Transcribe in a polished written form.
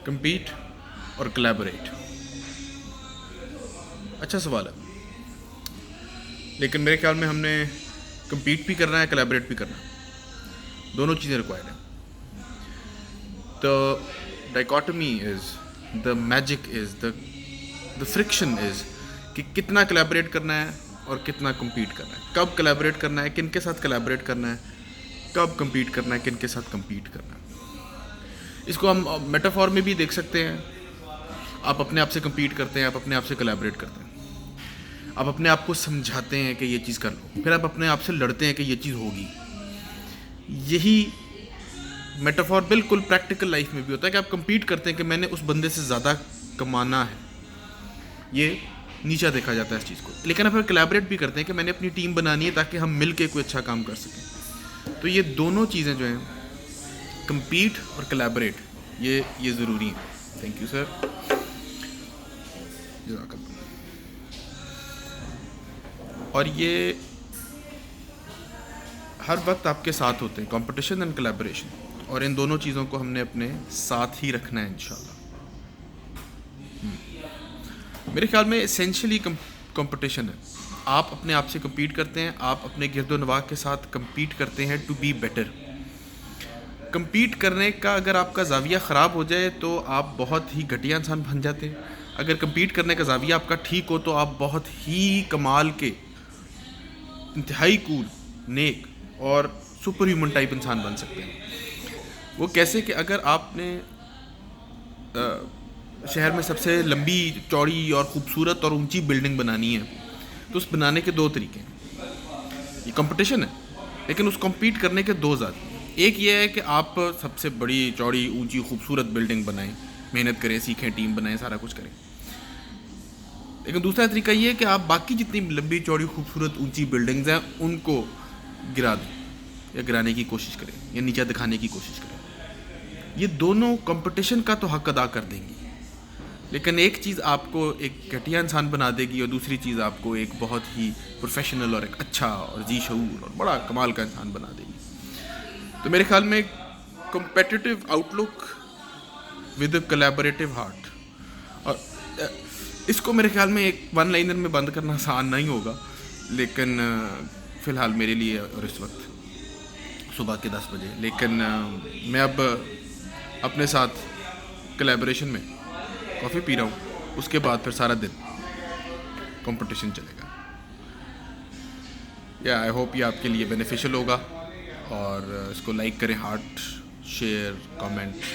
Compete اور کلیبوریٹ؟ اچھا سوال ہے، لیکن میرے خیال میں ہم نے کمپیٹ بھی کرنا ہے، کلیبوریٹ بھی کرنا ہے، دونوں چیزیں ریکوائرڈ ہیں. The dichotomy is, the magic is, the friction is کہ کتنا کلیبوریٹ کرنا ہے اور کتنا کمپیٹ کرنا ہے، کب کلیبوریٹ کرنا ہے، کن کے ساتھ کلیبوریٹ کرنا ہے، کب کمپیٹ کرنا ہے، کن کے ساتھ کمپیٹ کرنا ہے. اس کو ہم میٹافور میں بھی دیکھ سکتے ہیں. آپ اپنے آپ سے کمپیٹ کرتے ہیں، آپ اپنے آپ سے کلیبوریٹ کرتے ہیں، آپ اپنے آپ کو سمجھاتے ہیں کہ یہ چیز کر لو، پھر آپ اپنے آپ سے لڑتے ہیں کہ یہ چیز ہوگی. یہی میٹافور بالکل پریکٹیکل لائف میں بھی ہوتا ہے کہ آپ کمپیٹ کرتے ہیں کہ میں نے اس بندے سے زیادہ کمانا ہے. یہ نیچا دیکھا جاتا ہے اس چیز کو. لیکن آپ کلیبوریٹ بھی کرتے ہیں کہ میں نے اپنی ٹیم بنانی ہے تاکہ ہم مل کے کوئی اچھا کام کر سکیں. تو یہ دونوں چیزیں جو ہیں، کمپیٹ اور کلیبوریٹ، یہ ضروری ہیں. تھینک یو سر، جزاک اللہ. اور یہ ہر وقت آپ کے ساتھ ہوتے ہیں، کمپٹیشن اینڈ کلیبوریشن، اور ان دونوں چیزوں کو ہم نے اپنے ساتھ ہی رکھنا ہے انشاءاللہ. میرے خیال میں اسینشلی کمپٹیشن ہے. آپ اپنے آپ سے کمپیٹ کرتے ہیں، آپ اپنے گرد و نواح کے ساتھ کمپیٹ کرتے ہیں ٹو بی بیٹر. کمپیٹ کرنے کا اگر آپ کا زاویہ خراب ہو جائے تو آپ بہت ہی گھٹیا انسان بن جاتے ہیں. اگر کمپیٹ کرنے کا زاویہ آپ کا ٹھیک ہو تو آپ بہت ہی کمال کے، انتہائی کول، نیک اور سپر ہیومن ٹائپ انسان بن سکتے ہیں. وہ کیسے کہ اگر آپ نے شہر میں سب سے لمبی، چوڑی اور خوبصورت اور اونچی بلڈنگ بنانی ہے تو اس بنانے کے دو طریقے ہیں. یہ کمپٹیشن ہے، لیکن اس کمپیٹ کرنے کے دو ذات. ایک یہ ہے کہ آپ سب سے بڑی، چوڑی، اونچی، خوبصورت بلڈنگ بنائیں، محنت کریں، سیکھیں، ٹیم بنائیں، سارا کچھ کریں. لیکن دوسرا طریقہ یہ ہے کہ آپ باقی جتنی لمبی، چوڑی، خوبصورت، اونچی بلڈنگز ہیں ان کو گرا دیں یا گرانے کی کوشش کریں یا نیچا دکھانے کی کوشش کریں. یہ دونوں کمپٹیشن کا تو حق ادا کر دیں گی، لیکن ایک چیز آپ کو ایک گھٹیا انسان بنا دے گی اور دوسری چیز آپ کو ایک بہت ہی پروفیشنل اور ایک اچھا اور ذی شعور اور بڑا کمال کا انسان بنا دے گی. تو میرے خیال میں competitive outlook with a collaborative heart, اور اس کو میرے خیال میں ایک ون لائنر میں بند کرنا آسان نہیں ہوگا، لیکن فی الحال میرے لیے اور اس وقت صبح کے 10 بجے، لیکن میں اب اپنے ساتھ کلیبوریشن میں کافی پی رہا ہوں، اس کے بعد پھر سارا دن کمپٹیشن چلے گا. یا آئی ہوپ یہ آپ کے لیے بینیفیشل ہوگا، اور اس کو لائک کریں، ہارٹ، شیئر، کامنٹ،